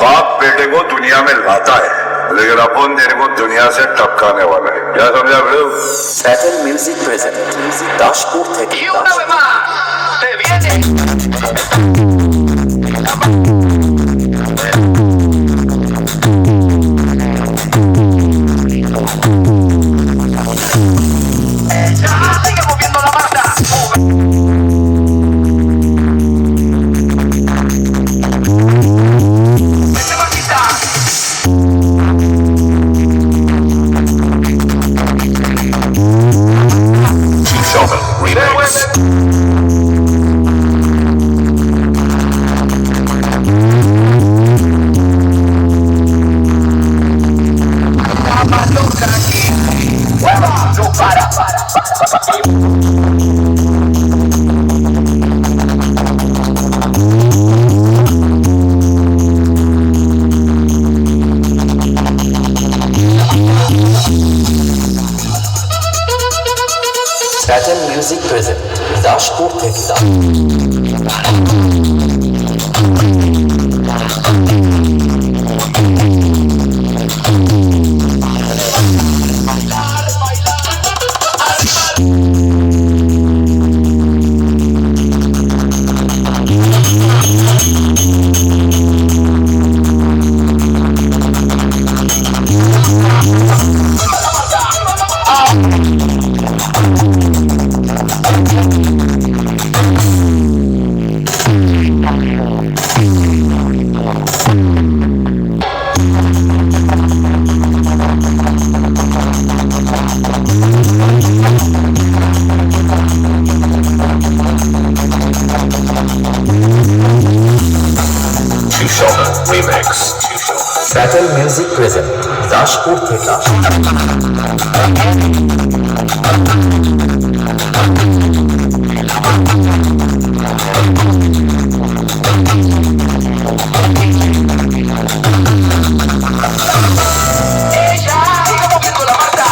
बाप बेटे को दुनिया में लाता है, लेकिन अपन तेरे को दुनिया से टपकाने वाला है। क्या समझा बड़े? Satin Music present দাসপুর থেকে Y una vez más, te viene. Sigue moviendo la banda. Vete, Marquita. Sheldon remix. Más loca aquí. Hueva, no para. Satin Music present Daspur থেকে Sheldon remix. Satin Music present Daspur থেকে Ella sigue moviendo la banda.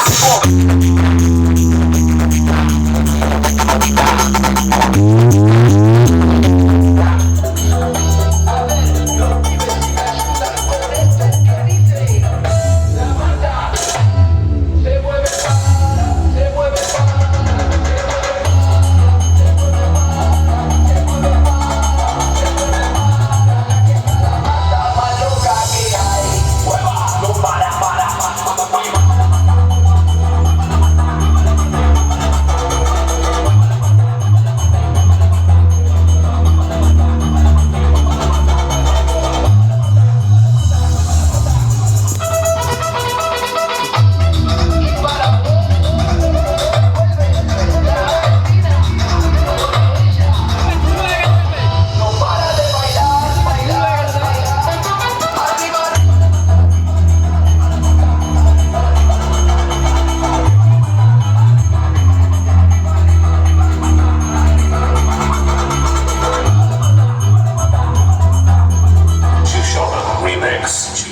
Sheldon remix.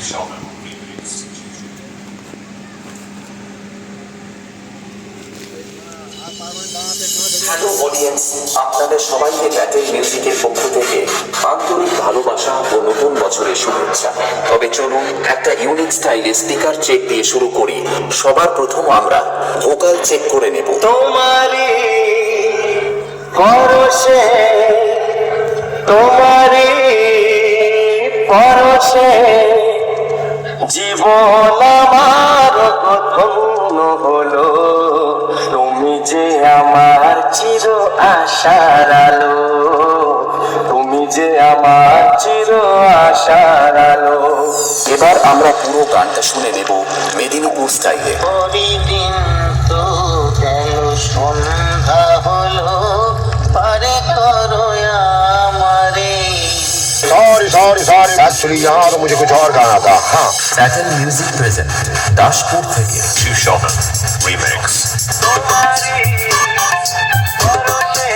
Sheldon remix. Hello audience, আপনাদের সবাইকে battle মিউজিকের পক্ষ থেকে আন্তরিক ভালোবাসা ও নতুন বছরের শুভেচ্ছা। তবে চলুন একটা ইউনিক স্টাইলে স্পিকার চেক দিয়ে শুরু করি। সবার প্রথম আমরা ভোকাল চেক করে নেব। তোমারি পরশে তোমারি পরশে জীবন আমার ধন্য হলো, তুমি যে আমার চির আশার আলো, তুমি যে আমার চির আশার আলো। এবার আমরা পুরো গানটা শুনে নেব মেদিনীপুর স্টাইলে। প্রতিদিন তো কেন সন্ধ্যা হলো, পারে করো আমারে। Sorry. Actually, यहाँ तो मुझे कुछ और गाना था. हाँ. Satin Music present দাসপুর থেকে Sheldon remix. তোমারি পরশে